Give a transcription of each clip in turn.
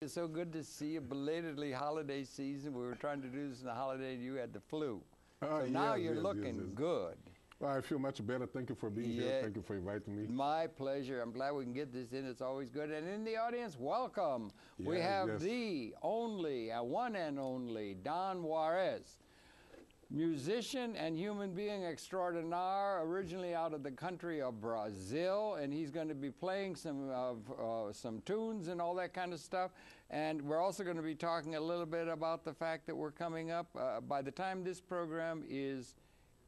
It's so good to see you. Belatedly holiday season. We were trying to do this in the holiday and you had the flu. So now you're looking good. Well, I feel much better. Thank you for being here. Thank you for inviting me. My pleasure. I'm glad we can get this in. It's always good. And in the audience, welcome. We have the only, one and only, Don Juarez. Musician and human being extraordinaire, originally out of the country of Brazil, and he's going to be playing some tunes and all that kind of stuff. And we're also going to be talking a little bit about the fact that we're coming up. By the time this program is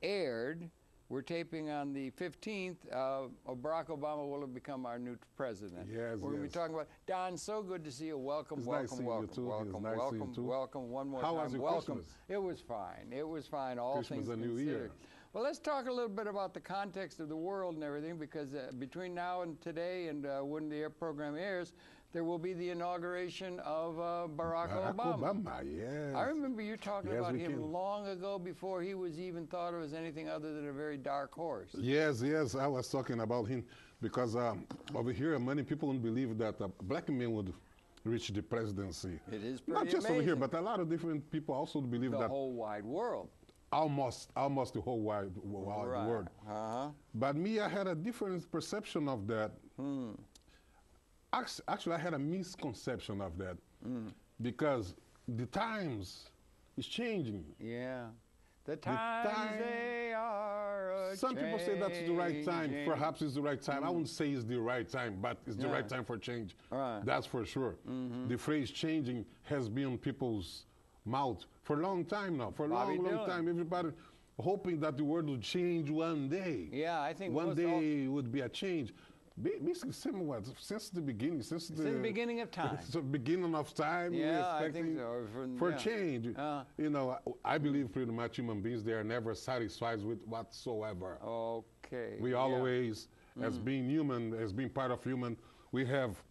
aired, we're taping on the 15th. Barack Obama will have become our new president. Yes, we're going to be talking about Don. So good to see you. Welcome, it's welcome, nice seeing welcome, you too. welcome, nice welcome, too. welcome. One more How time. was your Welcome. Christmas? It was fine. It was fine. All Christmas things and New considered. Year. Well, let's talk a little bit about the context of the world and everything, because between now and today, and when the program airs, there will be the inauguration of Barack Obama. Yes. I remember you talking about him long ago, before he was even thought of as anything other than a very dark horse. Yes, I was talking about him because over here, many people don't believe that a black man would reach the presidency. It is pretty Not just amazing. over here, but a lot of different people also believe that the whole wide world. Almost the whole wide world. But me, I had a different perception of that. Actually, I had a misconception of that because the times is changing. Yeah. The times they are Some people say that's the right time. Perhaps it's the right time. I wouldn't say it's the right time, but it's the right time for change. That's for sure. The phrase changing has been on people's mouth for a long time now. For a long time. Everybody hoping that the world would change one day. Yeah, I think one day would be a change. Basically, since the beginning, since the beginning of time. Since the beginning of time, we're expecting for change. You know, I believe pretty much human beings, they are never satisfied with whatsoever. Okay. We always, as being human, as being part of human, we have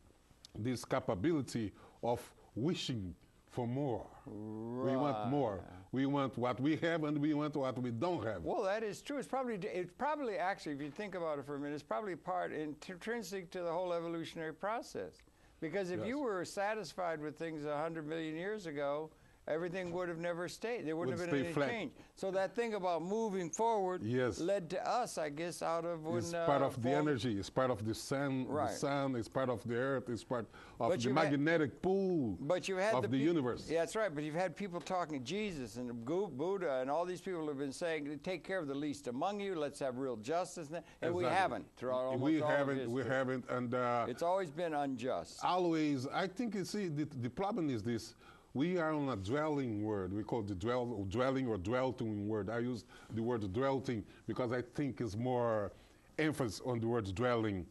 this capability of wishing for more. We want more. We want what we have, and we want what we don't have. Well, that is true. It's probably actually, if you think about it for a minute, it's probably part intrinsic to the whole evolutionary process. Because if you were satisfied with things 100 million years ago, everything would have never stayed. There wouldn't have been any change. So that thing about moving forward led to us, I guess, out of when... It's part of the energy. It's part of the sun. The sun. It's part of the earth. It's part of the magnetic pool of the universe. Yeah, that's right. But you've had people talking, Jesus and Buddha and all these people have been saying, take care of the least among you. Let's have real justice. And we haven't throughout almost all of history. We haven't. And it's always been unjust. Always. I think, you see, the problem is this. We are on a dwelling word. We call it the dwelling or dwelting word. I use the word dwelting because I think it's more emphasis on the word dwelling.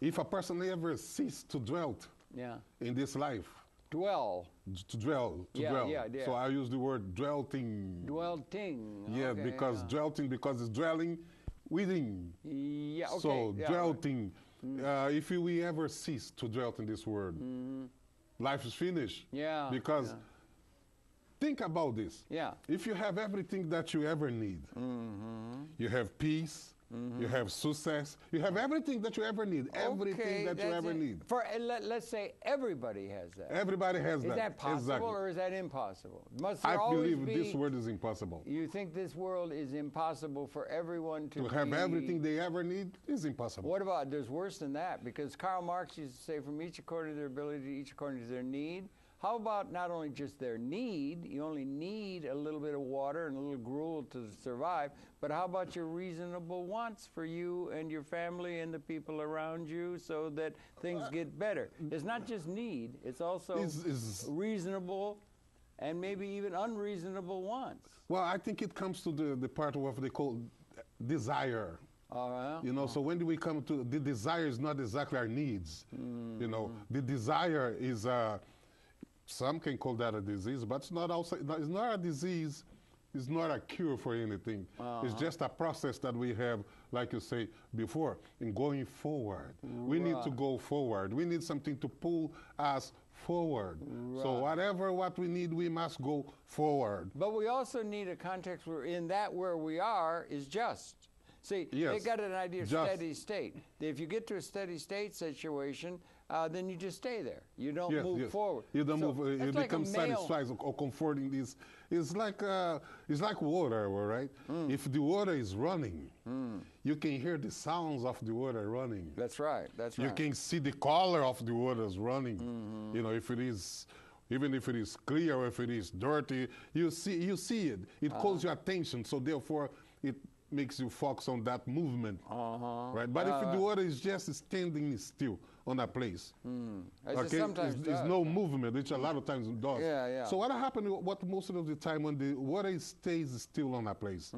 If a person ever ceases to dwell in this life, to dwell. So I use the word dwelting. Dwelting. Yeah, because dwelting, because it's dwelling within. Yeah, okay. So dwelting. If we ever cease to dwell in this word, life is finished. Yeah. Because think about this. Yeah. If you have everything that you ever need, you have peace, you have success, you have everything that you ever need. Everything that you ever need. Let's say everybody has that. Everybody has that. Is that possible or is that impossible? I believe this word is impossible. You think this world is impossible for everyone to have everything they ever need is impossible. What about, there's worse than that, because Karl Marx used to say, from each according to their ability, each according to their need. How about not only just their need, you only need a little bit of water and a little gruel to survive, but how about your reasonable wants for you and your family and the people around you so that things get better? It's not just need, it's also reasonable and maybe even unreasonable wants. Well, I think it comes to the part of what they call desire. You know, so when do we come to the desire is not exactly our needs. You know, the desire is some can call that a disease, but it's not also, it's not a disease, it's not a cure for anything. It's just a process that we have, like you say before, in going forward. We need to go forward. We need something to pull us forward. So what we need, we must go forward. But we also need a context where in that where we are is just. See, they got an idea of steady state. If you get to a steady state situation, then you just stay there. You don't move forward. You don't move. You become satisfied or comforting. This it's like water, right? If the water is running, you can hear the sounds of the water running. That's right. That's right. You can see the color of the waters running. You know, if it is. Even if it is clear or if it is dirty, you see it. It calls your attention, so therefore it makes you focus on that movement, right? But if the water is just standing still on a place, okay, it's no movement, which a lot of times it does. So what happens? What most of the time when the water stays still on a place,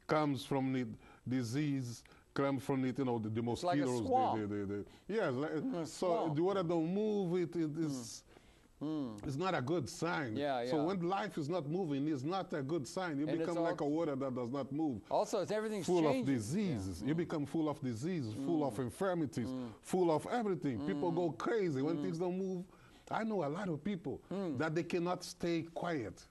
comes from the disease. Comes from it, you know, the mosquitoes. It's like a swamp. So the water don't move. It is. It's not a good sign. So when life is not moving, it's not a good sign. You become like a water that does not move. Also, everything's full changing. of diseases. You become full of diseases, full of infirmities, full of everything. People go crazy when things don't move. I know a lot of people that they cannot stay quiet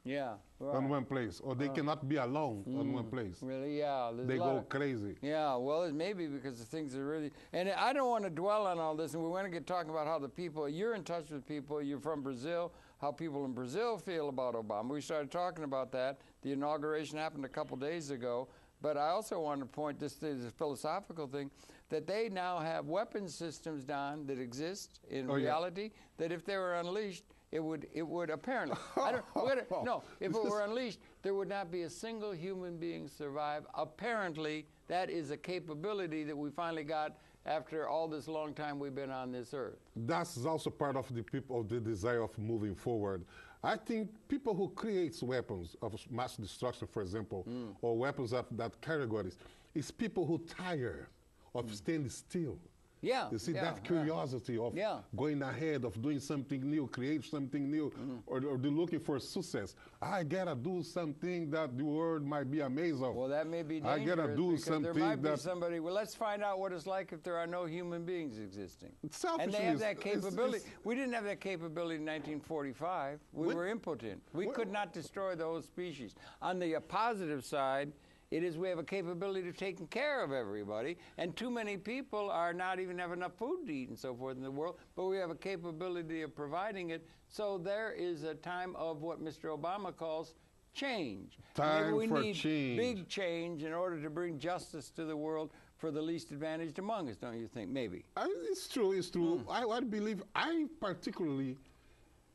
on one place, or they cannot be alone on one place. Really, they go crazy. Yeah, well, it may be because the things are really, and I don't want to dwell on all this, and we want to get talking about how the people, you're in touch with people, you're from Brazil, how people in Brazil feel about Obama. We started talking about that. The inauguration happened a couple days ago, but I also want to point this to the philosophical thing, that they now have weapon systems, Don, that exist in reality, that if they were unleashed, it would apparently, if it were unleashed, there would not be a single human being survive. Apparently, that is a capability that we finally got after all this long time we've been on this earth. That's also part of the people, of the desire of moving forward. I think people who create weapons of mass destruction, for example, or weapons of that categories, is people who tire of standing still. You see, that curiosity of going ahead, of doing something new, create something new, or they're looking for success. I gotta do something that the world might be amazed of. Well, that may be dangerous. I gotta do something there might be somebody, well, let's find out what it's like if there are no human beings existing. Selfishness. And they have that capability. We didn't have that capability in 1945. We were impotent. We could not destroy the whole species. On the positive side, it is we have a capability of taking care of everybody, and too many people are not even have enough food to eat and so forth in the world, but we have a capability of providing it. So there is a time of what Mr. Obama calls change. Time we for need change. Big change in order to bring justice to the world for the least advantaged among us, don't you think? Maybe. It's true, it's true. I believe, I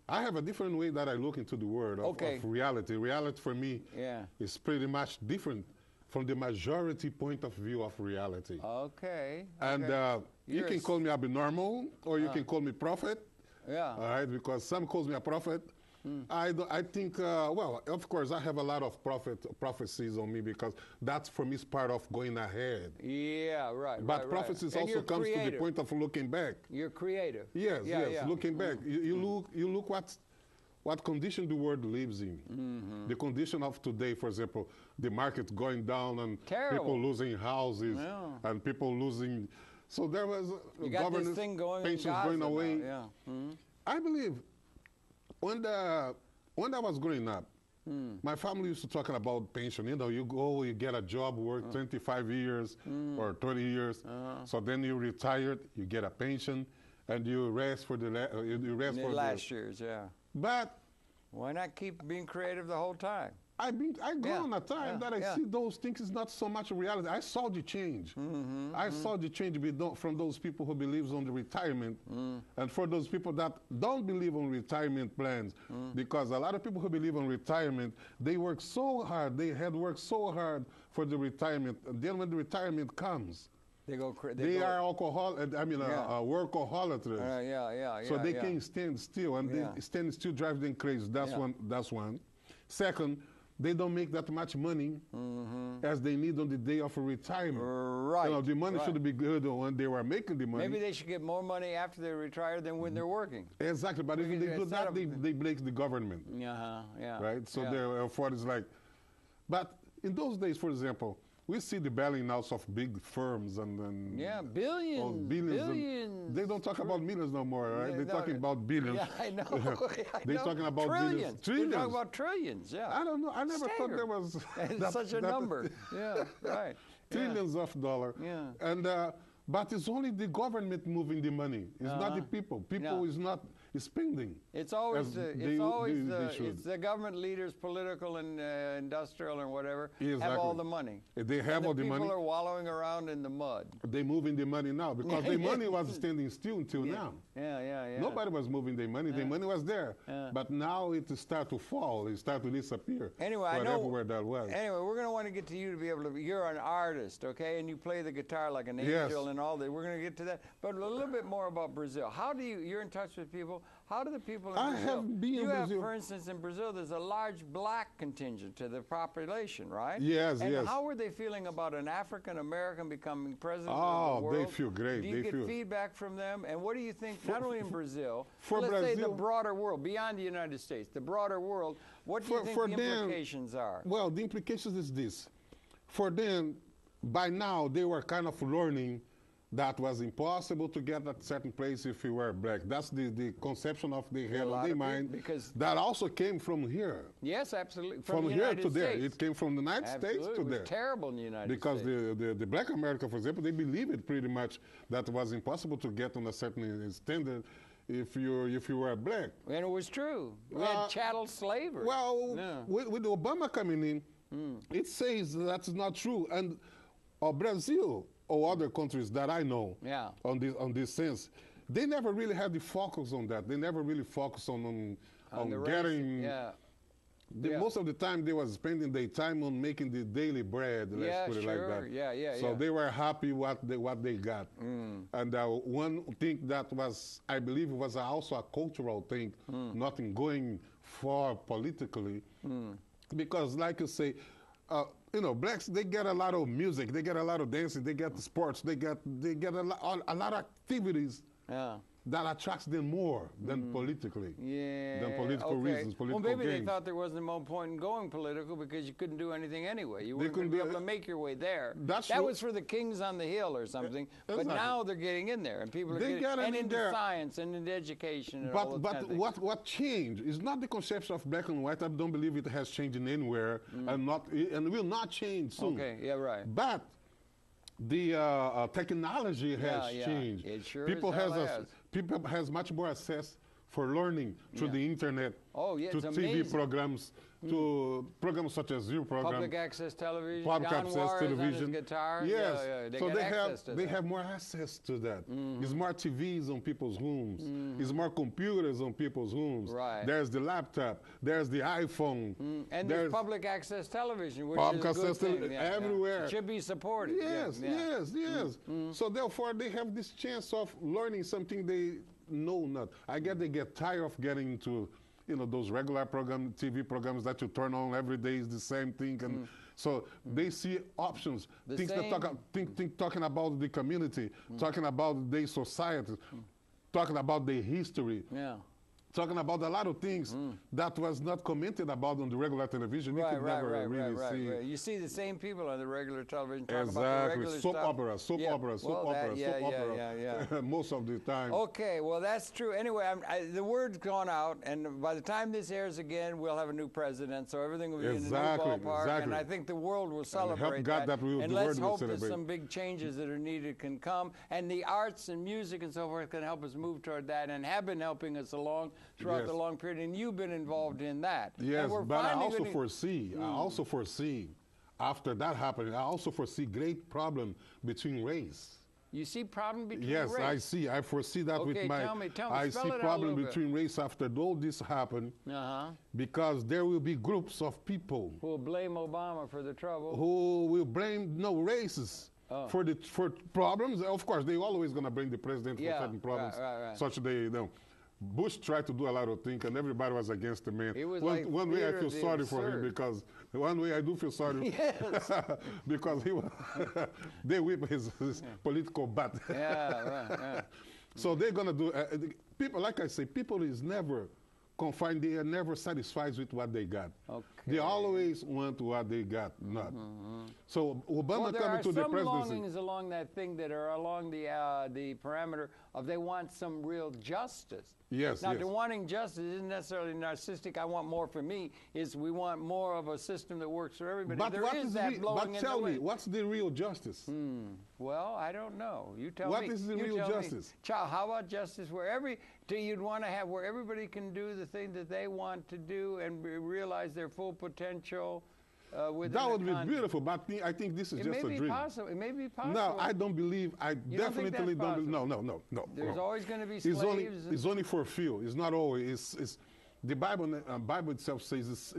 have a different way that I look into the world of reality. Reality for me is pretty much different from the majority point of view of reality. And you can call me abnormal, or you can call me prophet. All right, because some calls me a prophet. I think, well, of course, I have a lot of prophecies on me, because that's, for me, is part of going ahead. But prophecies also comes to the point of looking back. You're creative. Yes, looking back. You look what condition the world lives in. The condition of today, for example, the market going down and people losing houses and people losing. So there was governance, pensions going away. I believe when I was growing up, my family used to talk about pension. You know, you go, you get a job, work 25 years or 30 years. So then you retired, you get a pension, and you rest for the last years. But why not keep being creative the whole time? I go on a time that I see those things is not so much a reality. I saw the change. I saw the change from those people who believes on the retirement, and for those people that don't believe on retirement plans, because a lot of people who believe on retirement, they work so hard, they had worked so hard for the retirement, and then when the retirement comes, they are alcoholic. I mean, workaholics. So they can't stand still, and they stand still drive them crazy. That's one. Second, they don't make that much money as they need on the day of a retirement. You know, the money should be good when they were making the money. Maybe they should get more money after they retire than when they're working. Exactly, but if they do that, they blame the government. Right? So therefore, it's like, but in those days, for example, we see the bailing outs of big firms and billions. They don't talk about millions no more, right? They're talking about billions. I know. They're talking about trillions. Trillions. They're talking about trillions. I don't know. I never thought there was such a number. Trillions of dollars. And But it's only the government moving the money. It's not the people. People is not spending. It's always it's the government leaders, political and industrial and whatever, have all the money. They have all the money. People are wallowing around in the mud. They're moving the money now because the money was standing still until now. Yeah. Nobody was moving the money. The money was there. But now it starts to fall. It starts to disappear. Anyway, I know where that was. Anyway, we're going to want to get to you to be able to. You're an artist, okay, and you play the guitar like an angel and all that. We're going to get to that, but a little bit more about Brazil. How do you're in touch with people? How do the people in Brazil? I have been in Brazil. For instance, in Brazil, there's a large black contingent to the population, right? Yes, and how were they feeling about an African American becoming president of the world? They feel great. Do you get feedback from them? And what do you think, not only in Brazil, let's say the broader world, beyond the United States, the broader world, what do you think the implications are? Well, the implications is this. For them, by now, they were kind of learning that was impossible to get at a certain place if you were black. That's the conception of the head of the mind. Because that also came from here. Yes, absolutely. From here to there. It came from the United States to there. It was terrible in the United States. Because the black America, for example, they believe it pretty much that it was impossible to get on a certain standard if you were black. And it was true. We had chattel slavery. Well, with Obama coming in, it says that's not true. And Brazil or other countries that I know on this sense, they never really had the focus on that. They never really focused on getting. Most of the time they was spending their time on making the daily bread. Let's put it like that. So they were happy what they got. And one thing that was, I believe, was also a cultural thing, nothing going far politically, because like you say. Blacks, they get a lot of music, they get a lot of dancing, they get the sports, they get a lot of activities that attracts them more than politically, than political reasons, political Well, maybe gains. They thought there wasn't no point in going political because you couldn't do anything anyway. You weren't going to be able to make your way there. That was for the kings on the hill or something. But now they're getting in there, and people are getting into science and into education. And all those kind of things. What changed is not the conception of black and white. I don't believe it has changed anywhere, and will not change soon. Okay, yeah, right. But the technology has changed. It sure People has much more access for learning through the internet, to TV programs, to programs such as your program. Public access television, Public Don access Juarez television. On his guitar. Yes. So they have more access to that. There's more TVs on people's homes. There's more computers on people's homes. Right. There's the laptop. There's the iPhone. And there's public access television, which public is a access good thing. Everywhere. It should be supported. Yes. So therefore, they have this chance of learning something they know not. I guess they get tired of getting into those regular TV programs that you turn on every day is the same thing, and so they see options, things that talking about the community, talking about their society, talking about their history. Talking about a lot of things that was not commented about on the regular television. You could never really see. You see the same people on the regular television talking about the regular soap opera. Most of the time. Okay, well, that's true. Anyway, the word's gone out, and by the time this airs again, we'll have a new president, so everything will be in the new ballpark, and I think the world will celebrate that. And let's hope that some big changes that are needed can come, and the arts and music and so forth can help us move toward that, and have been helping us along throughout the long period, and you've been involved in that. Yes, but I also foresee, after that happening, I also foresee great problem between race. You see problem between race? Yes, I see. I foresee that with my... Tell me, I see problem between race after all this happened, because there will be groups of people... Who will blame Obama for the trouble. Who will blame, races. For problems. Of course, they're always going to blame the president for certain problems. Such they Bush tried to do a lot of things, and everybody was against the man. One way I feel sorry for him, because one way I do feel sorry because he was they whip his political butt. So they're gonna do people, like I say, people is never confined. They are never satisfied with what they got. They always want what they got, not. So Obama coming to the presidency. There are some longings along that thing that are along the parameter of they want some real justice. Yes, now, yes. the wanting justice isn't necessarily narcissistic. I want more for me. Is we want more of a system that works for everybody. But there is that blowing but tell me, what's the real justice? Well, I don't know. You tell me. What is the real justice? Child, how about justice where you'd want to have where everybody can do the thing that they want to do and realize their full potential? That would be beautiful, but I think this is just a dream. It may be possible. No, I don't believe. I definitely don't. No. There's always going to be slaves. It's only for a few. It's not always. It's the Bible itself says this.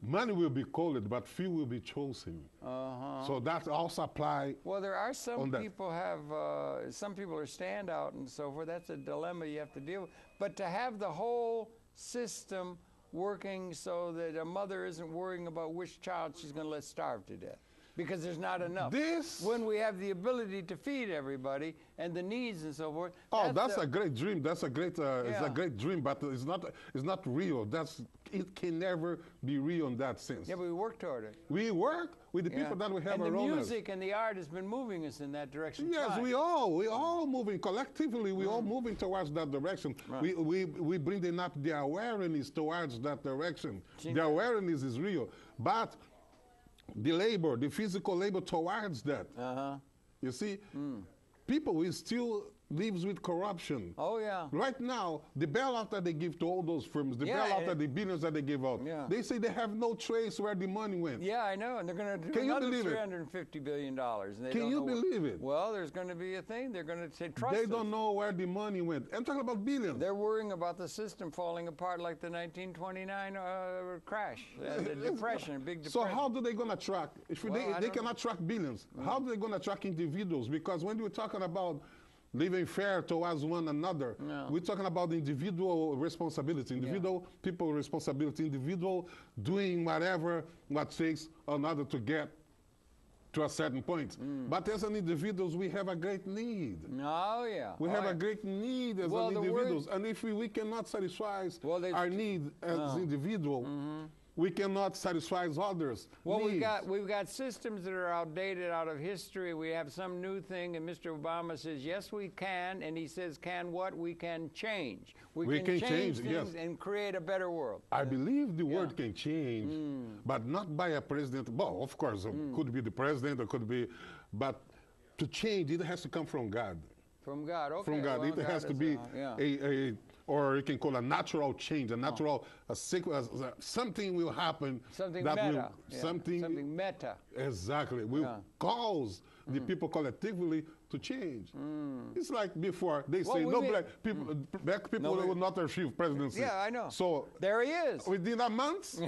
Many will be called, but few will be chosen. So that also apply. Well, there are some people some people are standout and so forth. That's a dilemma you have to deal with. But to have the whole system working so that a mother isn't worrying about which child she's going to let starve to death because there's not enough. When we have the ability to feed everybody and the needs and so forth. Oh, that's a great dream. That's a great. It's a great dream, but it's not real. It can never be real in that sense. Yeah, but we work toward it. We work with the people that we have around us. And the music and the art has been moving us in that direction. Yes, we all moving collectively. We all moving towards that direction. Right. We bringing up the awareness towards that direction. The awareness is real, but the physical labor towards that. You see, people will still lives with corruption. Oh, yeah. Right now, the bailout that they give to all those firms, the bailout that the billions that they give out, they say they have no trace where the money went. Yeah, I know, and they're going to do another $350 billion. And Can you believe it? Well, there's going to be a thing. They're going to say, trust They don't know where the money went. I'm talking about billions. They're worrying about the system falling apart like the 1929 crash, the depression, big depression. So how do they going to track? If they cannot track billions, how are they going to track individuals? Because when we're talking about living fair towards one another. We're talking about individual responsibility, people responsibility, individual doing what takes another to get to a certain point. But as an individuals, we have a great need. Oh, yeah. We have a great need as individuals. And if we cannot satisfy our need as individual, we cannot satisfy others. Well, we've got systems that are outdated, out of history. We have some new thing, and Mr. Obama says, yes, we can. And he says, can what? We can change. We can change things and create a better world. I believe the world can change, but not by a president. Well, of course, it could be the president, it could be, but to change, it has to come from God. From God, okay. From God. It has to be or you can call a natural change, a natural, something will happen. Something that meta. Something meta. Exactly. Will cause the people collectively to change. It's like before, they say black people will not achieve presidency. Yeah, I know. So there he is. Within a month?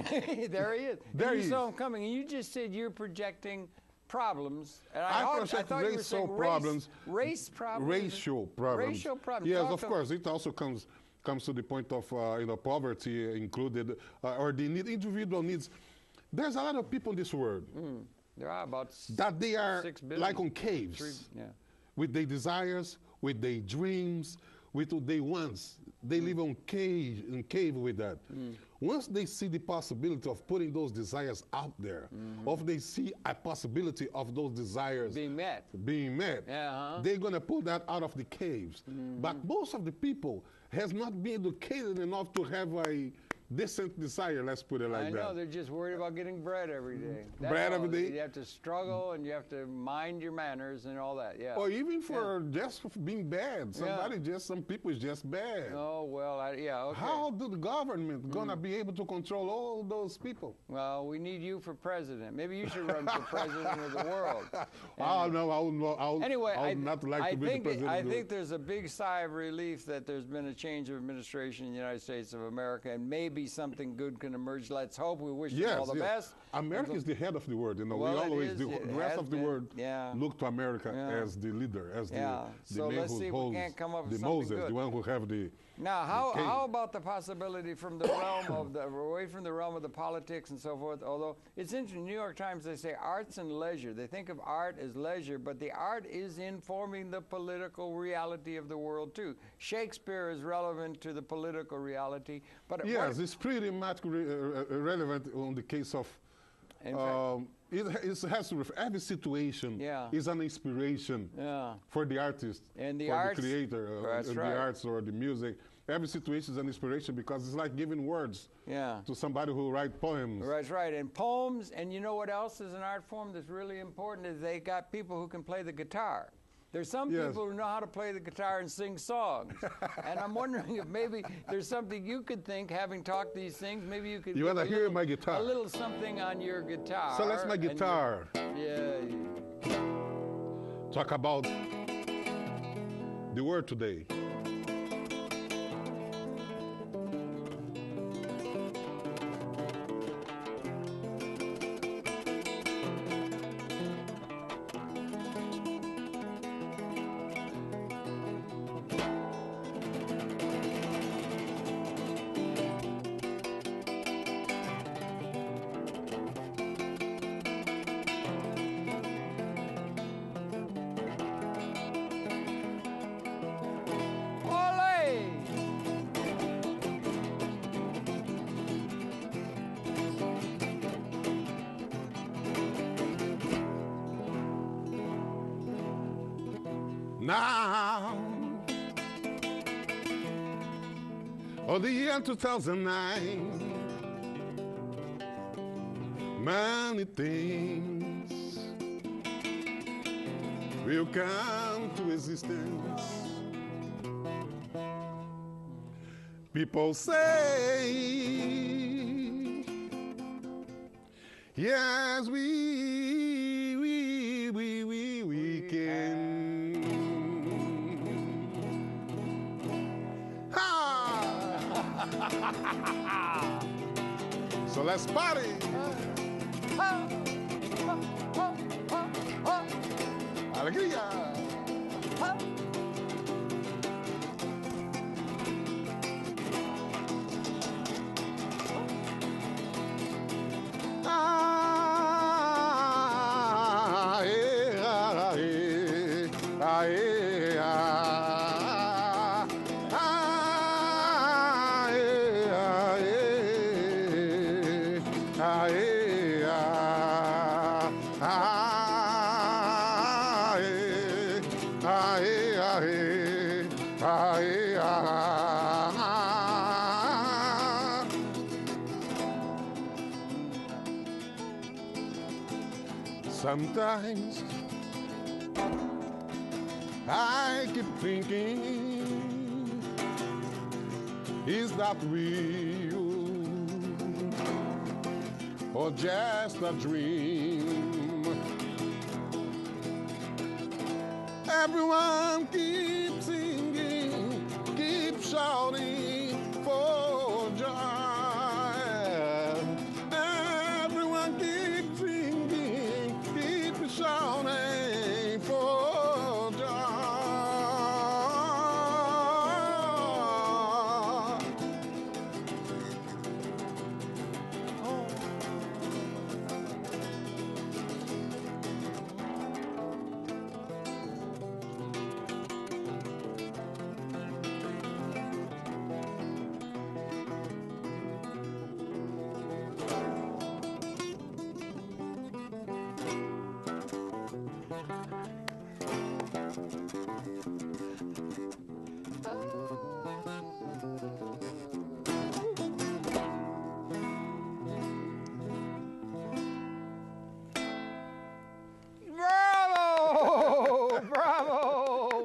There he is. You saw him coming, and you just said you're projecting problems. And I thought you were saying race problems. Racial problems. Racial problems. Yes, of course. It also comes to the point of poverty included, or the individual needs. There's a lot of people in this world. There are about that they are 6 billion. like on caves, with their desires, with their dreams, with what they want. They live on cave with that. Once they see the possibility of putting those desires out there, or if they see a possibility of those desires being met, they're going to pull that out of the caves. But most of the people has not been educated enough to have a decent desire, let's put it like that. I know, they're just worried about getting bread every day. Every day? You have to struggle and you have to mind your manners and all that, Or even for just being bad. Some people is just bad. Oh, well, okay. How do the government gonna be able to control all those people? Well, we need you for president. Maybe you should run for president of the world. No, I would anyway, I would not like to be the president. I think there's a big sigh of relief that there's been a change of administration in the United States of America, and maybe something good can emerge. Let's hope. We wish them all the best. America is the head of the world. We always the rest of the world look to America as the leader, as the man who holds the Moses, the one who have the. Now, how about the possibility from the realm of away from the realm of the politics and so forth? Although it's interesting, New York Times, they say arts and leisure. They think of art as leisure, but the art is informing the political reality of the world too. Shakespeare is relevant to the political reality, but yes, it's pretty much relevant on the case of It has to refer, every situation is an inspiration for the artist, and the for the creator, the arts or the music. Every situation is an inspiration because it's like giving words to somebody who writes poems. That's right. And poems, and you know what else is an art form that's really important is they got people who can play the guitar. There's some people who know how to play the guitar and sing songs. And I'm wondering if maybe there's something you could think, having talked these things, maybe you could... You want to hear my guitar? A little something on your guitar. So that's my guitar. Talk about the word today. Now, the year 2009, many things will come to existence. People say, yes, we can. So let's party. Alegría. Sometimes I keep thinking, is that real or just a dream? Everyone keeps singing, keeps shouting for joy. Everyone keeps singing, keeps shouting for joy.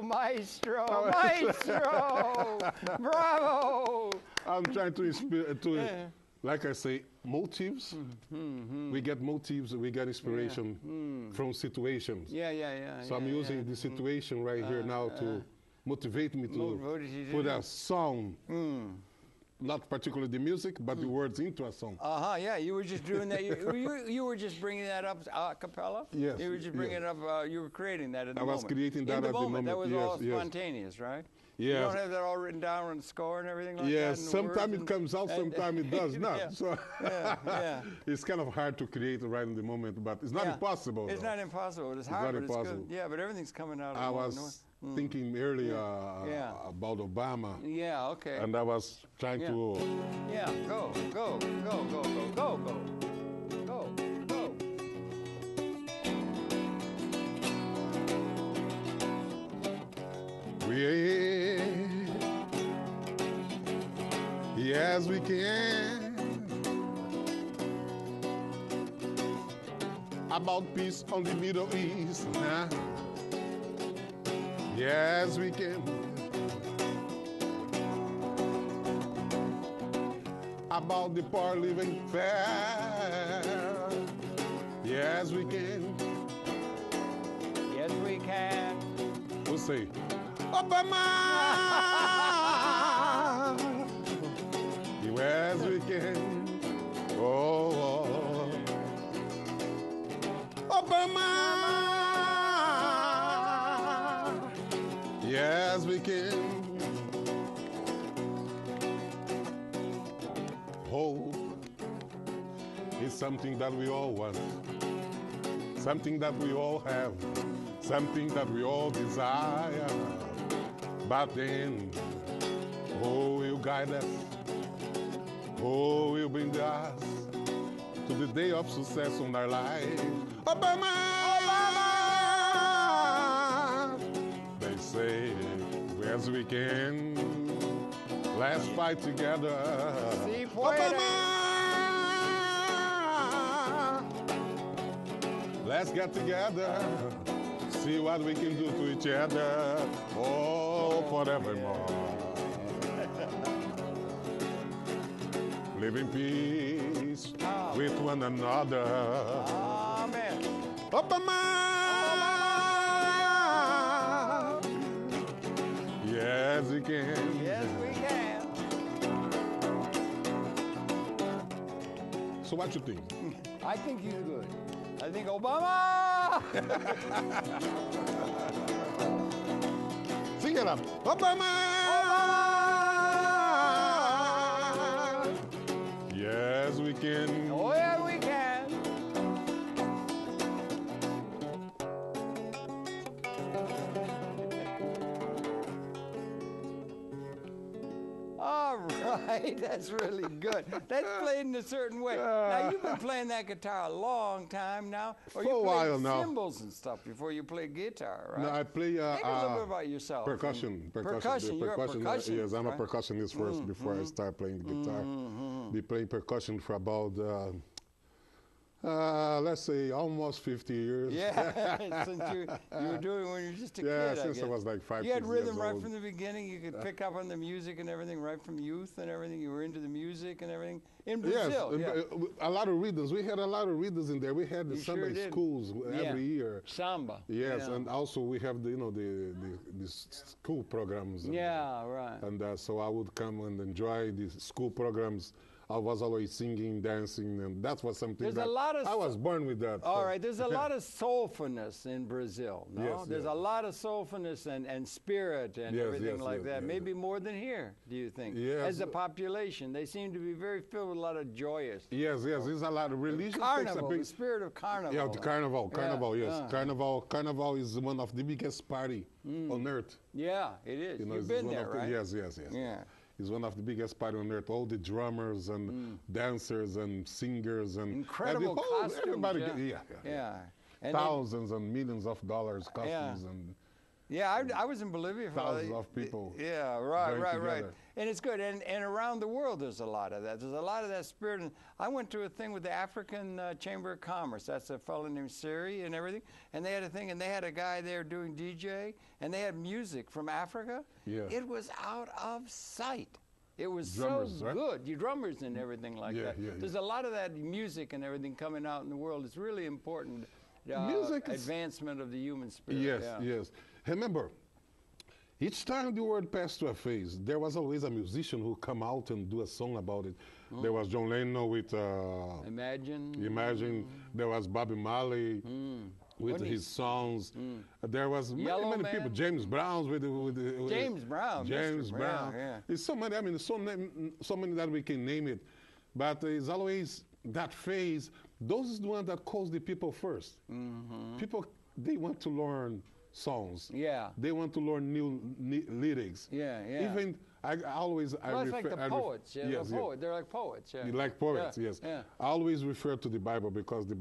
Maestro! Bravo! I'm trying to inspire, like I say, motives. We get motives, we get inspiration from situations. So I'm using the situation right here now to motivate me to put a song. Not particularly the music, but the words into a song. Yeah, you were just doing that. You were just bringing that up a cappella? Yes. You were just bringing it up, you were creating that in the moment. I was creating that at the moment. That was all spontaneous, right? Yes. You don't have that all written down on the score and everything like that? Yes, sometimes it comes out, sometimes it does not. So it's kind of hard to create right in the moment, but it's not impossible. It's not impossible. It's hard, but it's good. Yeah, but everything's coming out. I was thinking earlier about Obama. Yeah, okay. And I was trying to... go, go, go, go, go, go, go, go, go, Yeah. Yes, we can. About peace on the Middle East. Huh? Yes, we can. About the poor living fair. Yes, we can. Yes, we can. We'll say, Obama! Yes, we can. Oh, Obama! Yes, we can. Hope is something that we all want, something that we all have, something that we all desire. But then, who will guide us? Who will bring us to the day of success in our life? Obama! Obama! They say, yes, we can. Let's fight together. Si Obama! Let's get together. See what we can do to each other. Oh, forevermore. Live in peace with one another. Amen. Obama! Yes, we can. Yes, we can. So what you think? I think he's good. I think Obama! Sing it up. Obama! Yes, we can. Oh, yeah, we can. All right, that's really good. That's played in a certain way. Now, you've been playing that guitar a long time now. Or For a while now. Cymbals and stuff before you play guitar, right? No, I play Tell me a little bit about yourself. percussion. Percussion. You're a percussionist, yes, I'm right? a percussionist first before I start playing the guitar. Been playing percussion for about, let's say, almost 50 years. Yeah, since you were doing it when you were just a kid, Yeah, I since I guess. was like 5 You had years rhythm right old. from the beginning. You could pick up on the music and everything right from youth and everything. You were into the music and everything in Brazil. Yes, Yeah. a lot of rhythms. We had a lot of rhythms in there. We had the You Samba sure did. schools every year. Samba. Yes, Yeah. and also we have the school programs. And, Yeah, right. And so I would come and enjoy the school programs. I was always singing, dancing, and that was something There's that a lot of I was born with that. All right, there's a lot of soulfulness in Brazil, no? Yes, There's yeah. a lot of soulfulness and spirit and Yes, everything yes, like yes, that. yes. Maybe more than here, do you think? Yes. As a population, they seem to be very filled with a lot of joyous. Yes, there's a lot of religion. Carnival, takes a the spirit of carnival. Yeah, the carnival, yes. Yeah. Carnival is one of the biggest party on earth. Yeah, it is. You know, You've it's been one there, of the, right? Yes. Yeah. It's one of the biggest party on earth. All the drummers and dancers and singers and Incredible costumes. Everybody, Yeah. And thousands and millions of dollars costumes and yeah, I was in Bolivia for thousands of people. Yeah, right. together. And it's good. And around the world, there's a lot of that. There's a lot of that spirit. And I went to a thing with the African Chamber of Commerce. That's a fellow named Siri and everything. And they had a thing, and they had a guy there doing DJ, and they had music from Africa. Yeah. It was out of sight. It was Drummers, so right? good. You drummers and everything like that. Yeah. There's a lot of that music and everything coming out in the world. It's really important. Music is advancement of the human spirit. Yes. Remember, each time the world passed through a phase, there was always a musician who come out and do a song about it. There was John Lennon with Imagine. There was Bobby Marley with his songs. There was many people. James Brown with James Brown. James Mr. Brown. Yeah. It's so many. I mean, so many that we can name it. But it's always that phase. Those is the one that calls the people first. People, they want to learn songs. Yeah. They want to learn new lyrics. Yeah. Even I always Well, it's like the poets. yes, They're like poets. Yeah. You like poets, yes. Yeah. I always refer to the Bible because the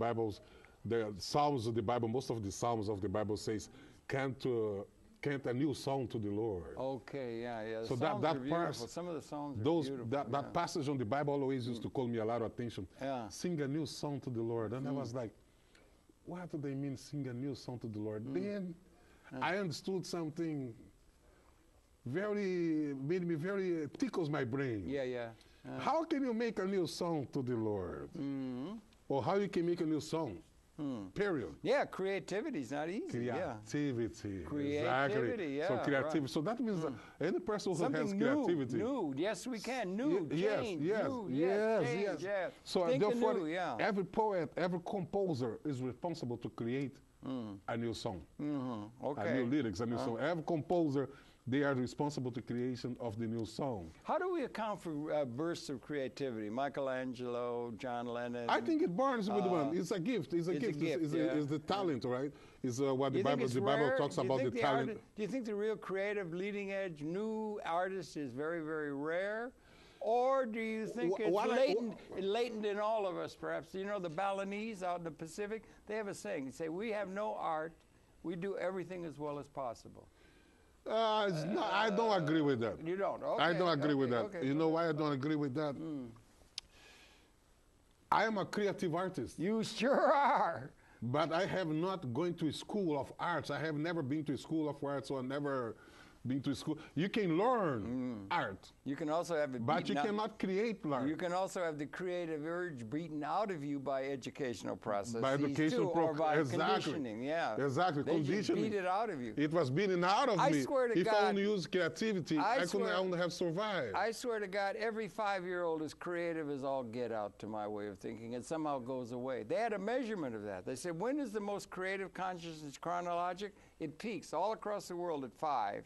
Psalms of the Bible, most of the Psalms of the Bible says, come to cant a new song to the Lord. Okay, yeah, yeah. So that part, some of the songs are beautiful. That passage on the Bible always used to call me a lot of attention. Yeah. Sing a new song to the Lord. And I was like, what do they mean, sing a new song to the Lord? Then I understood something made me very, tickles my brain. Yeah, yeah. How can you make a new song to the Lord? Or how you can make a new song? Period. Yeah, creativity is not easy. Creativity. Creativity, exactly. yeah. So creativity. Right. So that means that any person who has creativity. New. Yes, we can. New. Change. Yes. So think therefore, anew, yeah. every poet, every composer is responsible to create a new song. Okay. A new lyrics, a new song. Every composer, they are responsible to creation of the new song. How do we account for bursts of creativity? Michelangelo, John Lennon. I think it burns with one. It's a gift. It's a gift. It's the talent, right? It's what the Bible talks about the talent. Do you think the real creative, leading edge, new artist is very, very rare? Or do you think it's latent in all of us, perhaps? You know, the Balinese out in the Pacific, they have a saying. They say, we have no art. We do everything as well as possible. I don't agree with that. You don't? Okay. I don't agree with that. Okay. You know why I don't agree with that? I am a creative artist. You sure are. But I have not gone to a school of arts. I have never been to a school of arts or never been to school. You can learn art. You can also have it but you cannot create art. You can also have the creative urge beaten out of you by educational processes. By educational or by conditioning, yeah. Exactly, they conditioning. Just beat it out of you. It was beaten out of me. I swear to if God, I only used creativity, I wouldn't have survived. I swear to God, every 5-year-old is creative as all get out, to my way of thinking. It somehow goes away. They had a measurement of that. They said, when is the most creative consciousness chronologic? It peaks all across the world at 5.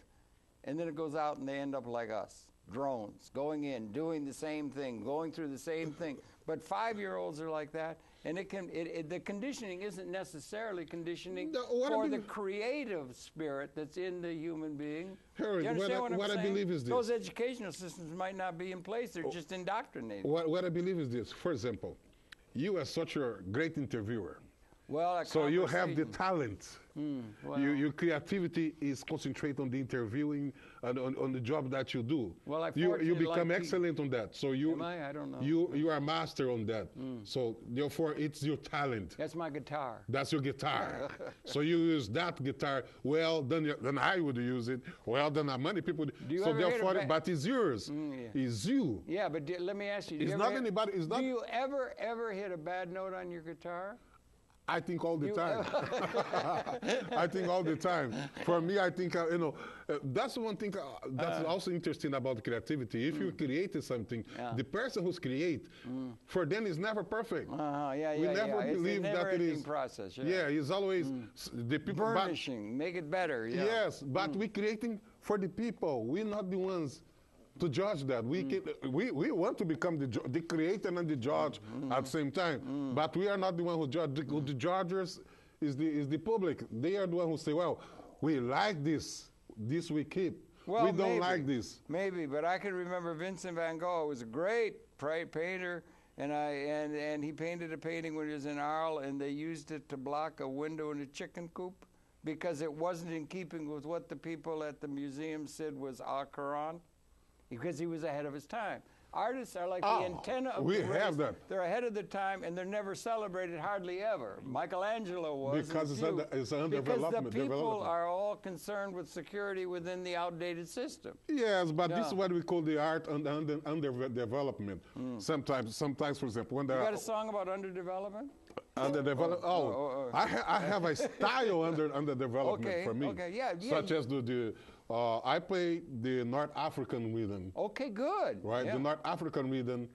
And then it goes out and they end up like us, drones, going in, doing the same thing, going through the same thing. But 5-year-olds are like that, and the conditioning isn't necessarily conditioning for the creative spirit that's in the human being. Harry, what I believe is this. Those educational systems might not be in place, they're just indoctrinated. What I believe is this. For example, you are such a great interviewer. Well, so you have the talent. Well, your creativity is concentrated on the interviewing and on the job that you do. Well, you become excellent on that. So you, am I don't know. You are a master on that. So therefore, it's your talent. That's my guitar. That's your guitar. So you use that guitar. Well, then I would use it. Well, then many people. So therefore, but it's yours. It's you. Yeah, but let me ask you. It's not anybody. It's not. Do you ever hit a bad note on your guitar? I think all the time. I think all the time. For me, I think, that's one thing that's also interesting about creativity. If you created something, the person who's create, for them is never perfect. We never believe that it is. Process. Yeah, it's always the people. Burnishing, make it better. Yeah. Yes, but we're creating for the people. We're not the ones to judge that. We want to become the creator and the judge at the same time. But we are not the one who judge. The judges is the public. They are the one who say, well, we like this. This we keep. Well, we don't like this. Maybe, but I can remember Vincent van Gogh was a great painter, and he painted a painting when he was in Arles, and they used it to block a window in a chicken coop because it wasn't in keeping with what the people at the museum said was Al Quran. Because he was ahead of his time. Artists are like the antenna of the race. Have that. They're ahead of their time, and they're never celebrated hardly ever. Michelangelo was. Because it's under because development. The people are all concerned with security within the outdated system. Yes, but this is what we call the art under development. Sometimes, for example, when you got a song about underdevelopment? Underdevelopment. I have a style under development for me. Okay, yeah. Such as I play the North African rhythm. Okay, good. Right, yeah. the North African rhythm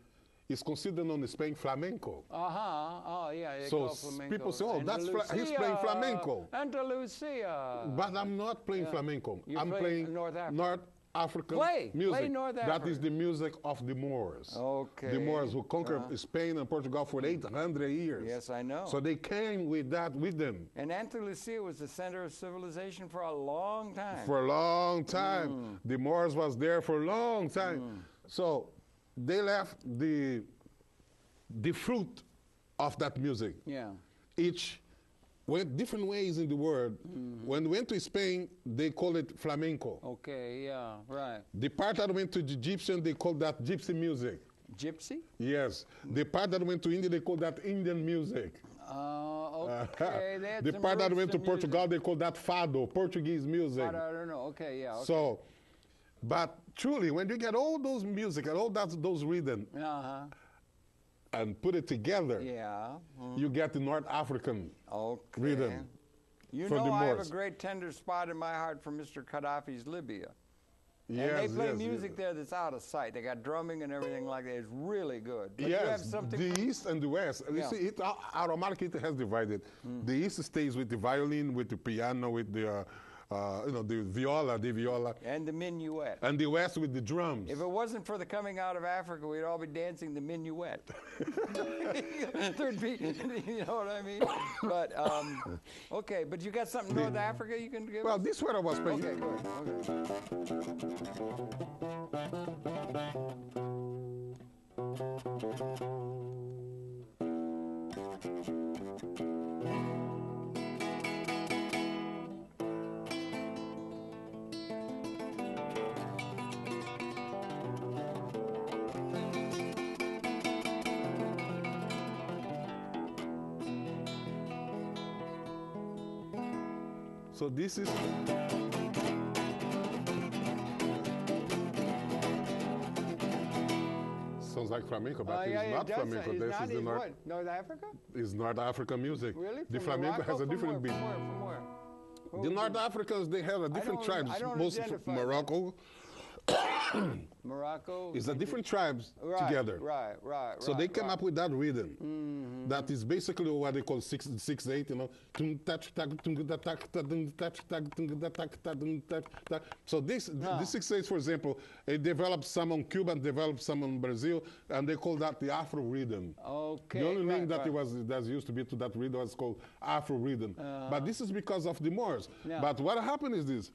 is considered on Spain flamenco. Oh, yeah. So people say, oh, he's playing flamenco. Andalusia. But I'm not playing flamenco. I'm playing North African. North African music. Play North Africa. That is the music of the Moors. Okay. The Moors who conquered Spain and Portugal for 800 years. Yes, I know. So they came with that with them. And Andalusia was the center of civilization for a long time. For a long time. The Moors was there for a long time. So they left the fruit of that music. Yeah. Each went different ways in the world. When we went to Spain, they call it flamenco. Okay, yeah, right. The part that went to the Egyptian, they call that gypsy music. Gypsy? Yes. The part that went to India, they call that Indian music. Okay. The part that went to Portugal, they call that fado, Portuguese music. Fado, I don't know. Okay, yeah. Okay. So, but truly, when you get all those music and all those rhythm and put it together, you get the North African rhythm. You know, I have a great tender spot in my heart for Mr. Gaddafi's Libya. Yes, and they play music there that's out of sight. They got drumming and everything like that. It's really good. But yes, you have something the East and the West. You see, it automatically has divided. The East stays with the violin, with the piano, with the the viola. And the minuet. And the West with the drums. If it wasn't for the coming out of Africa, we'd all be dancing the minuet. There'd be, you know what I mean? But, okay, but you got something North Africa you can give Well, us? this is what I was playing. Okay, So this is... Sounds like flamenco, but it's not flamenco. This is the North Africa? It's North African music. Really? The flamenco has a different beat. From where? The North Africans, they have a different tribes. Most from Morocco. Morocco is a different tribes together. Right. So they came up with that rhythm. That is basically what they call 6/8, you know. So this 6/8, for example, it developed some on Cuba and developed some on Brazil, and they call that the Afro rhythm. Okay. The only name that used to be to that rhythm was called Afro rhythm. But this is because of the Moors. But what happened is this.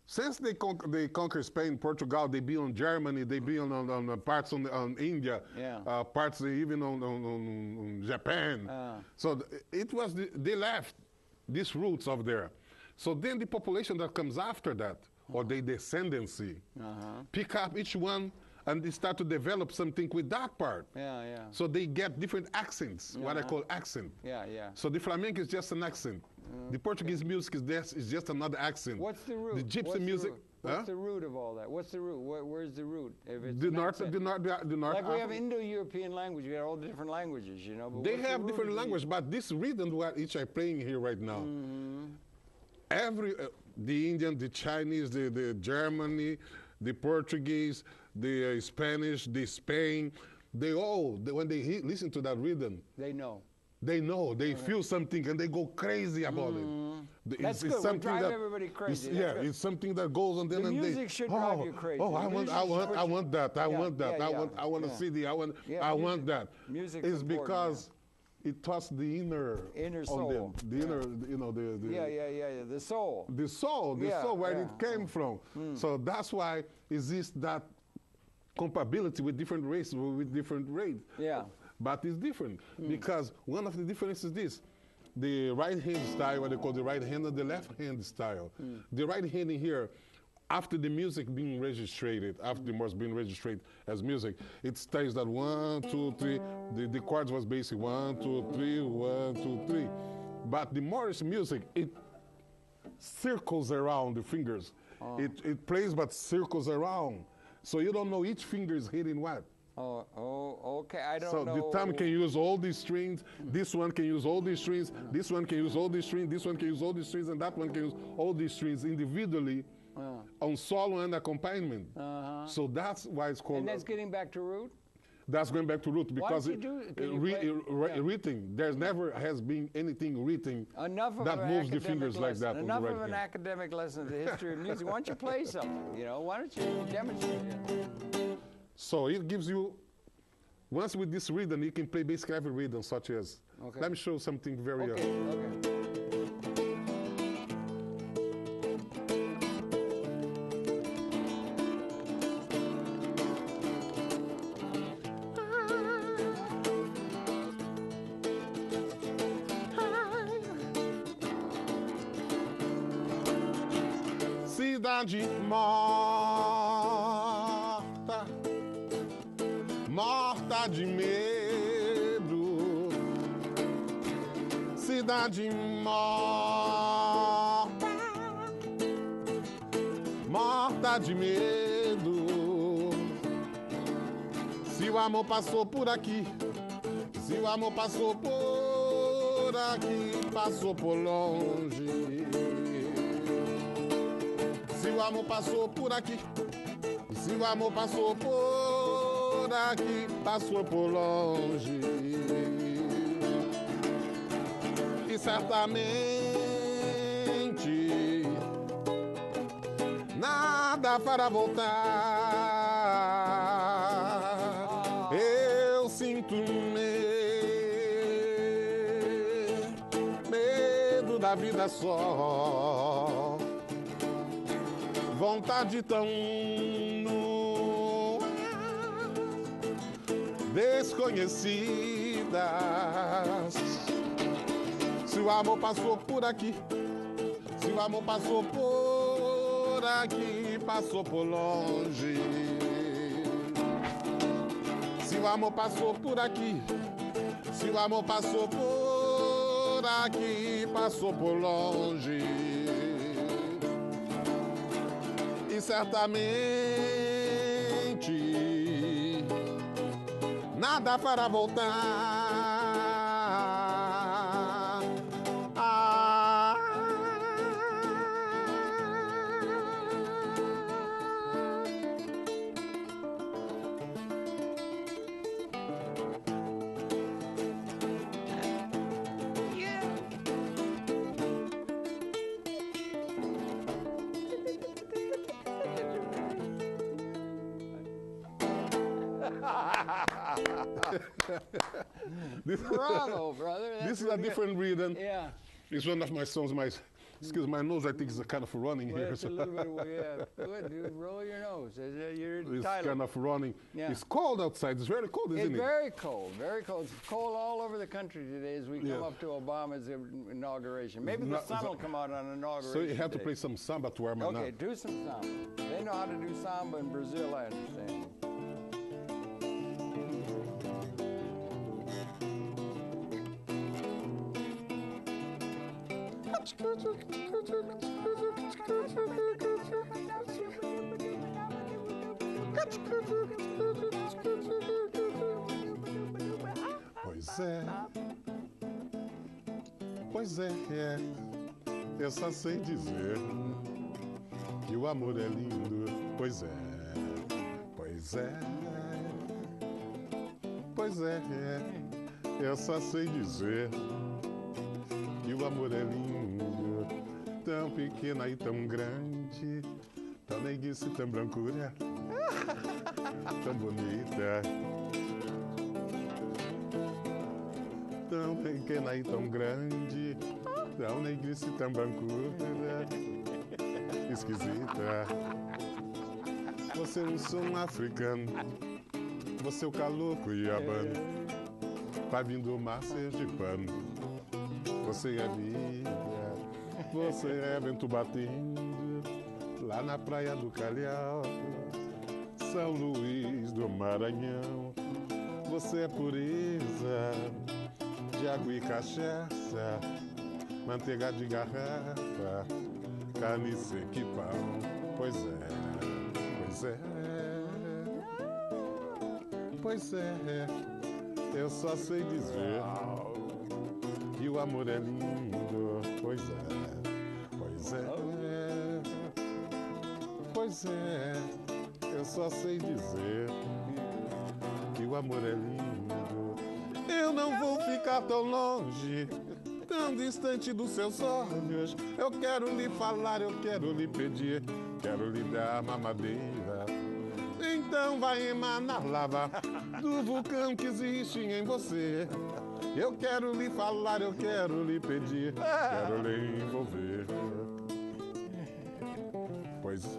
Since they conquer Spain, Portugal, they be on Germany, they be on parts on India, parts even on Japan. So it was they left these roots of there. So then the population that comes after that, or the descendancy, pick up each one and they start to develop something with that part. So they get different accents, what I call accent. So the flamenco is just an accent. The Portuguese music is just another accent. What's the root? The gypsy music. What's the root of all that? What's the root? Where's the root? If it's the North. Like we have Indo-European language. We got all the different languages, you know. But they have different language, but this rhythm which I'm playing here right now, the Indian, the Chinese, the Germany, the Portuguese, the Spanish, the Spain, they all when they listen to that rhythm, they know. They feel something, and they go crazy about it. That's good. We drive everybody crazy. It's something that goes on. Then the music should drive you crazy. Oh, I want that. I want to see the. I want that. Music is because it touches the inner soul. The inner, you know, the soul. The soul where it came from. So that's why exists that compatibility with different races, with different races. But it's different because one of the differences is this. The right hand style, what they call the right hand, and the left hand style. The right hand in here, after the music being registered, after the Moors being registered as music, it stays that 1, 2, 3. The chords was basic 1, 2, 3, 1, 2, 3. But the Moorish music, it circles around the fingers. It plays but circles around. So you don't know each finger is hitting what. Okay. I don't know. So the thumb can use all these strings. This one can use all these strings. This one can use all these strings. This one can use all these strings, and that one can use all these strings individually on solo and accompaniment. So that's why it's called. And that's getting back to root. That's going back to root because written. There's never has been anything written that moves the fingers like that. Enough of an academic lesson of the history of music. Why don't you play something? You know, why don't you demonstrate it? So it gives you, once with this rhythm, you can play basically every rhythm, such as, let me show something very... cidade morta, morta de medo, cidade morta, morta de medo. Se o amor passou por aqui, se o amor passou por aqui, passou por longe. Se o amor passou por aqui, se o amor passou por aqui, passou por longe. E certamente nada fará voltar. Eu sinto medo da vida só, vontade tão nua, desconhecidas. Se o amor passou por aqui, se o amor passou por aqui, passou por longe. Se o amor passou por aqui, se o amor passou por aqui, passou por longe. E certamente nada fará voltar. Bravo, brother. This is a different rhythm. Yeah. It's one of my songs. Excuse my nose, I think it's kind of running well, here. It's a little bit, yeah. Good, dude. Roll your nose. It's kind of running. Yeah. It's cold outside. It's very cold, isn't it? It's very cold, very cold. It's cold all over the country today as we come up to Obama's inauguration. Maybe the sun will come out on inauguration. So you have to day. play some samba to warm up. Okay, do some samba. They know how to do samba in Brazil, I understand. Pois é, eu só sei dizer que o amor é lindo. Pois é, eu só sei dizer que o amor é lindo, tão pequena e tão grande, tão neguice e tão brancura, tão bonita, tão pequena e tão grande, tão neguice e tão brancura, esquisita. Você é um som africano, você é o caloco cuiabano, vai vindo o mar sergipano. Você é vida, você é vento batendo, lá na praia do Calhau, São Luís do Maranhão. Você é pureza de água e cachaça, manteiga de garrafa, carne seca e pão. Pois é, eu só sei dizer que o amor é lindo. Pois é, eu só sei dizer que o amor é lindo. Eu não vou ficar tão longe, tão distante dos seus olhos. Eu quero lhe falar, eu quero lhe pedir, quero lhe dar mamadeira. Então vai emanar lava do vulcão que existe em você. Eu quero lhe falar, eu quero lhe pedir, quero lhe envolver. Pois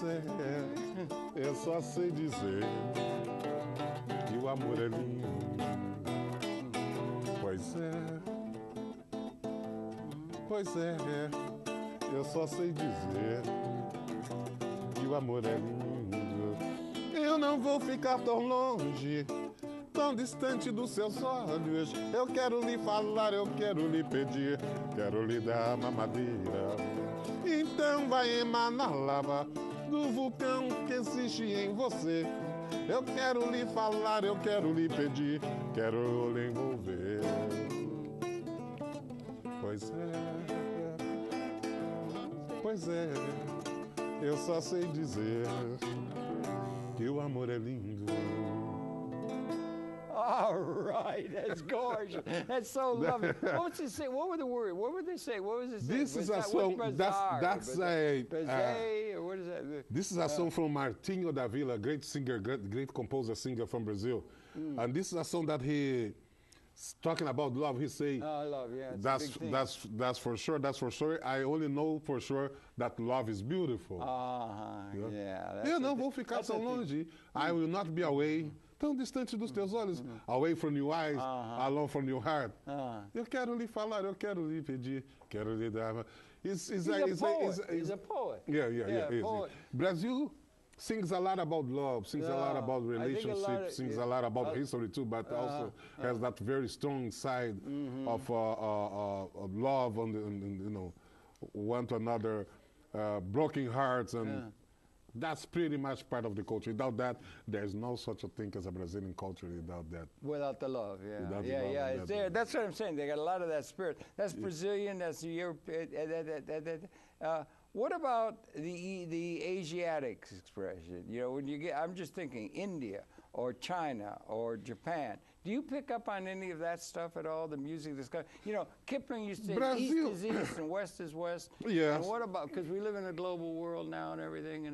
é, eu só sei dizer que o amor é lindo. Pois é, eu só sei dizer que o amor é lindo. Eu não vou ficar tão longe, tão distante dos seus olhos. Eu quero lhe falar, eu quero lhe pedir, quero lhe dar mamadeira. Então vai emanar lava do vulcão que existe em você. Eu quero lhe falar, eu quero lhe pedir, quero lhe envolver. Pois é, eu só sei dizer que o amor é lindo. All right, that's gorgeous. That's so lovely. What was it say? What were the words? What would they say? What was it say? This is a song. That's a. Or what is that? This is a song from Martinho da Vila, great singer, great composer, singer from Brazil, and this is a song that he. Talking about love, he say, love, yeah. That's for sure. That's for sure. I only know for sure that love is beautiful. Yeah. Eu não vou ficar tão longe. I will not be away, tão distante dos teus olhos. Away from your eyes, alone from your heart. Eu quero lhe falar, eu quero lhe pedir, quero lhe dar. He's a poet. Yeah. Poet. Brazil sings a lot about love, sings a lot about relationships, sings a lot about history too, but also has that very strong side of love and one to another, broken hearts, and that's pretty much part of the culture. Without that, there's no such a thing as a Brazilian culture without that. Without the love, it's there. That's what I'm saying. They got a lot of that spirit. That's Brazilian. That's the European. What about the Asiatic expression? You know, when you get, I'm just thinking India or China or Japan. Do you pick up on any of that stuff at all? The music that's going, Kipling used to say East is East and West is West. Yes. And what about, because we live in a global world now and everything.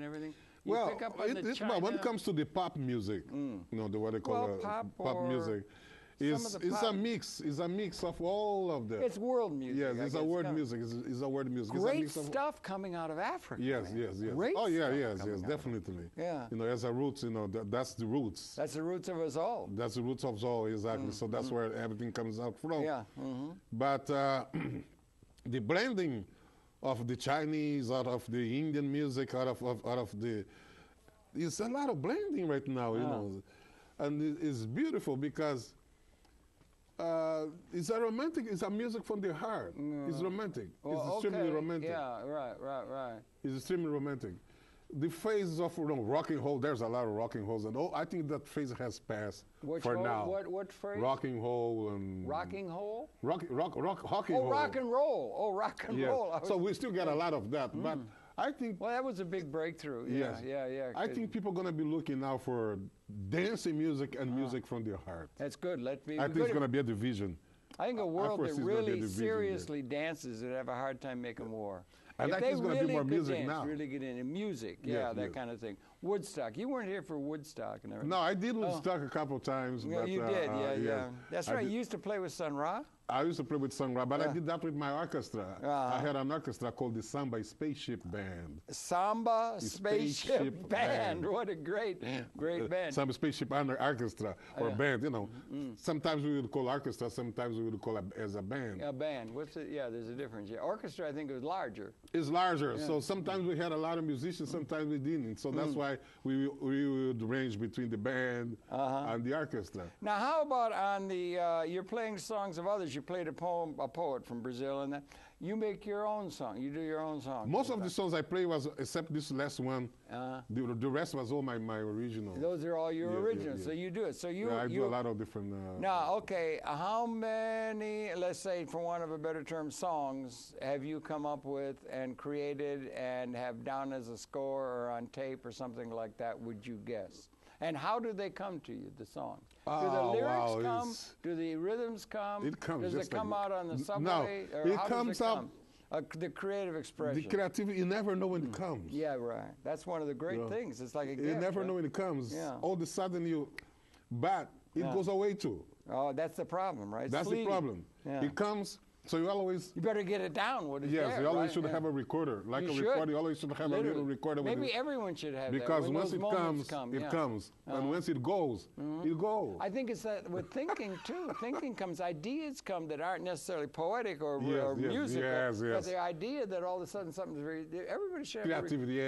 Well, when it comes to the pop music, what they call pop music. It's a mix of all of them. It's world music. Yes, it's a world music. It's a world music. Great stuff coming out of Africa. Yes. Great yes, definitely. Yeah. As a roots, that's the roots. That's the roots of us all. That's the roots of us all, exactly. So that's where everything comes out from. Yeah. But the blending of the Chinese, out of the Indian music, out of the, it's a lot of blending right now, and it's beautiful because. It's a music from the heart. It's romantic. It's extremely romantic. Yeah, right. It's extremely romantic. The phase of rock and roll, there's a lot of rock and rolls, and I think that phase has passed now. What phrase? Rock and roll and rocking roll? Rock and roll. Rock and roll. Oh, rock and roll. So we still get a lot of that, but I think. Well, that was a big breakthrough. Yeah. I think people are going to be looking now for dancing music and music from their heart. That's good. I think it's going to be a division. I think a world that really seriously dances would have a hard time making war. I think there's going to be more music now. Really get into music, that kind of thing. Woodstock. You weren't here for Woodstock and everything. No, I did Woodstock a couple of times. Yeah, you did. Yeah. That's right. You used to play with Sun Ra? I used to play with Sun Ra, but I did that with my orchestra. I had an orchestra called the Samba Spaceship Band. Samba Spaceship Band. What a great band. Samba Spaceship Orchestra or band, Sometimes we would call orchestra, sometimes we would call it as a band. A band. What's it? Yeah, there's a difference. Yeah, orchestra, I think, is larger. It's larger. Yeah. So sometimes we had a lot of musicians, sometimes we didn't. So that's why we would range between the band and the orchestra. Now, how about on the, you're playing songs of others. You played a poet from Brazil, and that you make your own song. You do your own song. Most of the songs I play was, except this last one, the rest was all my original. Those are all your originals. Yeah. So you do it. So I do a lot of different. Now, okay, how many, let's say, for want of a better term, songs have you come up with and created and have down as a score or on tape or something like that? Would you guess? And how do they come to you, the songs? Do the lyrics come? Do the rhythms come? It comes. Does it come out on the subway? No, it comes out. The creative expression. The creativity, you never know when it comes. Yeah, right. That's one of the great things. It's like a gift. You never know when it comes. Yeah. All of a sudden but it goes away too. Oh, that's the problem, right? That's the problem. Yeah. It comes, So you always... You better get it down. What is yes, there, you always right? should have a recorder. Like you a recorder, you always should have a little recorder. Maybe everyone should have because that. Because once it comes, it comes. And once it goes, it goes. I think it's that with thinking, too. Thinking comes, ideas come that aren't necessarily poetic or musical. But the idea that all of a sudden something's very... Everybody should have... Creativity,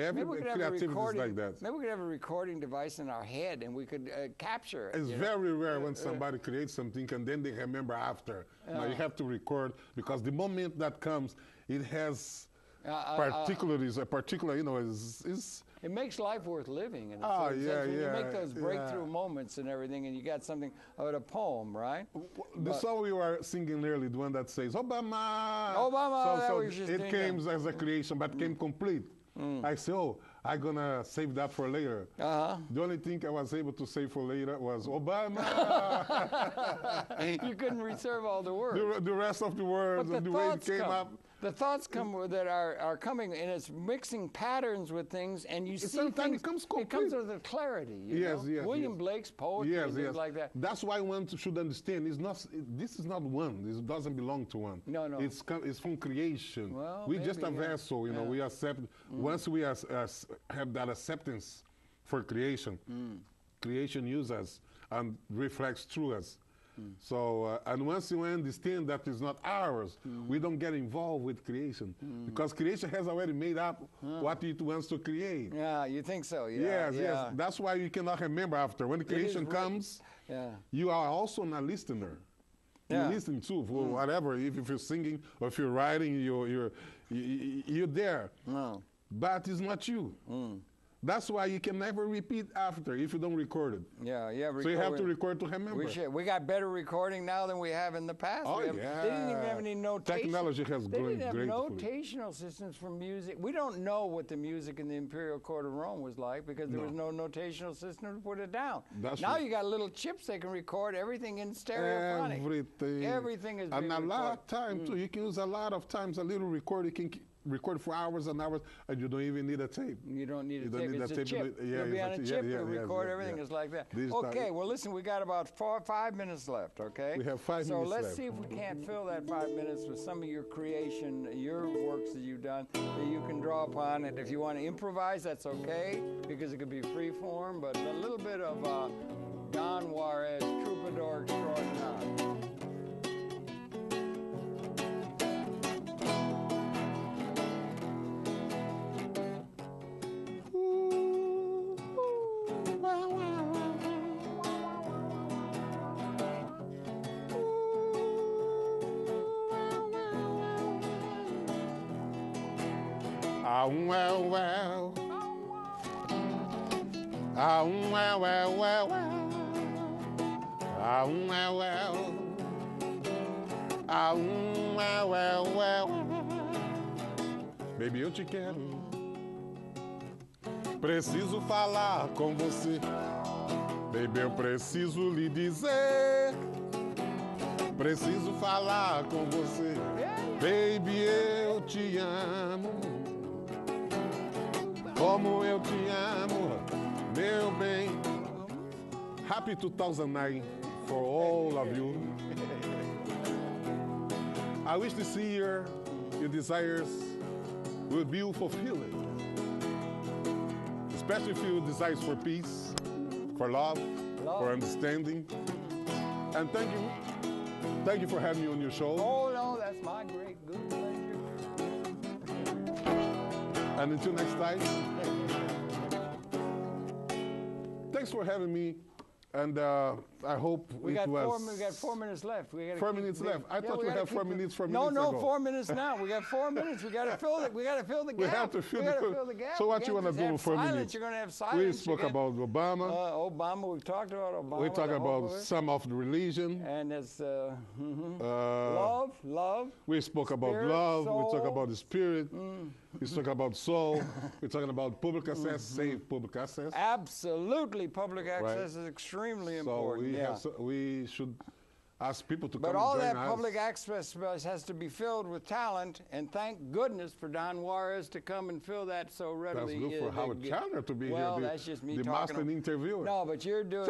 creativity is like that. Maybe we could have a recording device in our head and we could capture it. It's very rare when somebody creates something and then they remember after. Now you have to record, because the moment that comes, it has particularities, a particular, it makes life worth living. In a sense. Yeah, You make those breakthrough moments and everything, and you got something of a poem, right? The song we were singing earlier, the one that says, Obama! Obama! So it came as a creation, but came complete. I said, I'm going to save that for later. The only thing I was able to save for later was Obama. You couldn't reserve all the words. The rest of the words and the way it came up. The thoughts come that are coming, and it's mixing patterns with things, and you see things. It comes with a clarity. You know? William Blake's poetry and things like that. That's why one should understand. This is not one. This doesn't belong to one. No. It's from creation. Well, we're just a vessel. We accept. Once we have that acceptance for creation, creation uses us and reflects through us. So, and once you understand that it's not ours, we don't get involved with creation, because creation has already made up what it wants to create. Yeah, you think so? Yes. That's why you cannot remember after. When creation comes, you are also a listener. You listen to whatever. If you're singing or if you're writing, you're there. But it's not you. That's why you can never repeat after if you don't record it. So you have to record to remember. We got better recording now than we have in the past. They didn't even have any notation. Technology has grown greatly. They didn't have notational systems for music. We don't know what the music in the Imperial Court of Rome was like, because there was no notational system to put it down. Now you got little chips that can record everything in stereophonic. Everything is being recorded. And a lot of time, too. You can use a lot of times a little recorder. You can record for hours and hours, and you don't even need a tape. You don't need a tape. It's a chip. You'll be on a chip and record everything. It's like that. Okay, well, listen, we got about 5 minutes left, okay? We have 5 minutes left. So let's see if we can't fill that 5 minutes with some of your creation, your works that you've done, that you can draw upon. And if you want to improvise, that's okay, because it could be free form, but a little bit of Don Juarez, troubadour extraordinaire. Baby, eu te quero. Preciso falar com você. Baby, eu preciso lhe dizer. Preciso falar com você. Baby, eu te amo. Como eu te amo, meu bem. Happy 2009 for all of you. I wish this year your desires will be fulfilled. Especially if your desires for peace, for love, for understanding. And thank you for having me on your show. Oh no, that's my great good pleasure. And until next time, thanks for having me. And I hope we got 4 minutes left. We got 4 minutes left. I thought we had 4 minutes. 4 minutes. No, 4 minutes now. We got 4 minutes. We got to fill it. We got to fill the gap. We have to fill the gap. So what you want to do with 4 minutes? You're going to have silence. We spoke about Obama. Obama. We've talked about Obama. We talked about some of the religion. And it's love. We spoke about love. Soul. We talked about the spirit. We talk about soul. We're talking about public access, safe public access. Absolutely, public access is extremely important. We should ask people to come But and all join that us. public access has to be filled with talent, and thank goodness for Don Juarez to come and fill that so readily. That's good for Howard Chandler to be here. Well, that's just me the talking. master interviewer. No, but you're doing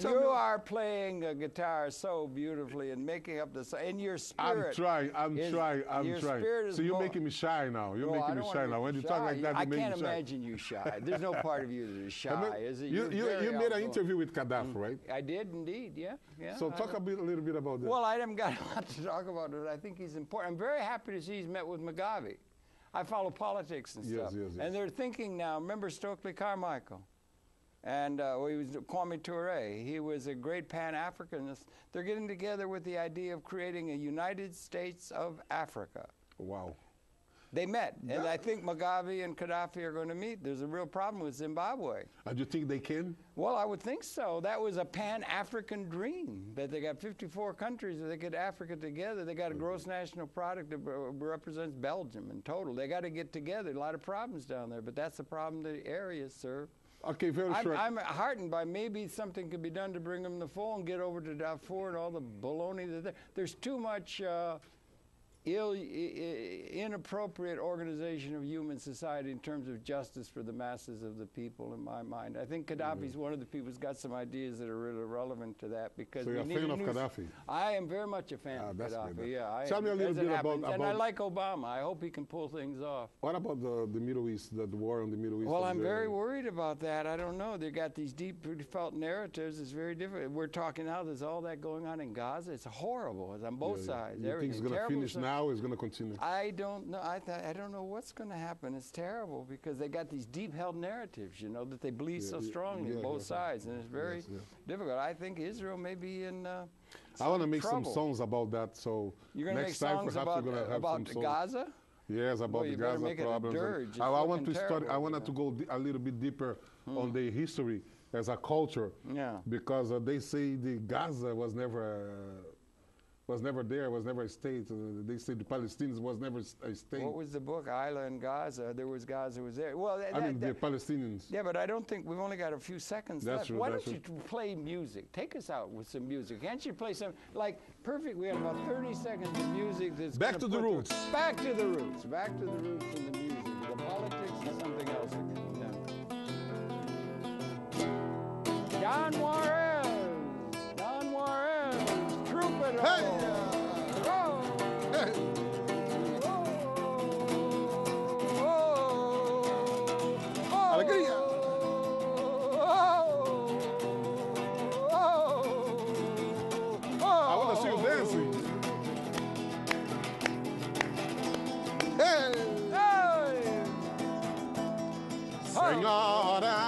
you are playing a guitar so beautifully and making up the and your spirit. I'm trying. Spirit so you're making me shy now. You're making me shy now. When you talk like that, you make me shy. I can't imagine you shy. There's no part of you that is shy, is it? You made an interview with Gaddafi, right? I did indeed, yeah. So talk a little bit about that. Well, I haven't got a lot to talk about it. I think he's important. I'm very happy to see he's met with Mugabe. I follow politics and stuff. Yes. And they're thinking now, remember Stokely Carmichael? And he was Kwame Ture. He was a great Pan-Africanist. They're getting together with the idea of creating a United States of Africa. Wow. They met, and I think Mugabe and Gaddafi are going to meet. There's a real problem with Zimbabwe. Do you think they can? Well, I would think so. That was a Pan-African dream, that they got 54 countries that they get Africa together. They got a gross national product that represents Belgium in total. They got to get together. A lot of problems down there, but that's the problem the areas serve. Okay, very short. I'm heartened by maybe something could be done to bring them the phone and get over to Darfur and all the baloney. There's too much inappropriate organization of human society in terms of justice for the masses of the people, in my mind. I think Gaddafi's one of the people who's got some ideas that are really relevant to that. Because so you're a fan of Gaddafi? I am very much a fan of Gaddafi, good. yeah. Tell me a little bit about... And I like Obama. I hope he can pull things off. What about the Middle East, the war in the Middle East? Well, I'm very worried about that. I don't know. They got these deep felt narratives. It's very different. We're talking now, there's all that going on in Gaza. It's horrible. It's on both sides. You think it's going to finish now? Is going to continue? I don't know. I don't know what's going to happen. It's terrible because they got these deep-held narratives, you know, that they believe so strongly on both sides, and it's very difficult. I think Israel may be in. I want to make some songs about that. So you're going to make songs about Gaza. Yes, about the Gaza problems. I want to study. I wanted to go a little bit deeper on the history as a culture. Yeah. Because they say the Gaza was never there, was never a state. They say the Palestinians was never a state. What was the book? Isla and Gaza. There was Gaza was there. Well, the Palestinians. Yeah, but I don't think we've only got a few seconds left. True, Why don't you play music? Take us out with some music. Can't you play some, like, perfect, we have about 30 seconds of music that's back to the roots. Back to the roots. Back to the roots in the music. The politics is something else again. Yeah. Don Juarez. Don Juarez. Troubadour. Hey! Hey! Alegria! I want to see you dancing. Hey! Hey! Senhora,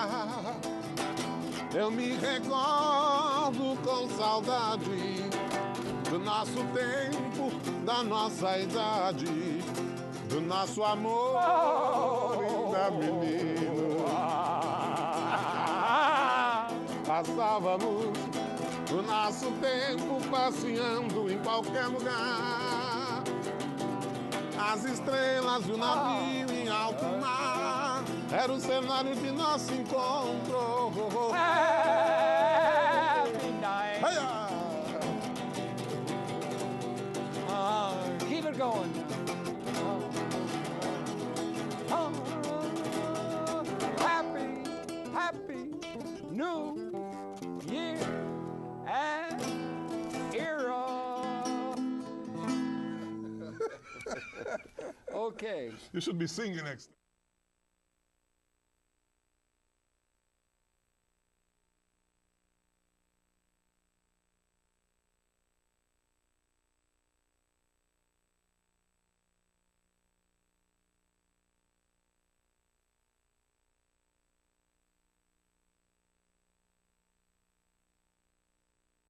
eu me recordo com saudade do nosso tempo, da nossa idade, do nosso amor, linda menina. Passávamos o nosso tempo passeando em qualquer lugar. As estrelas e o navio em alto mar era o cenário de nosso encontro. Happy night. Keep it going. Happy New Year and era. Okay. You should be singing next.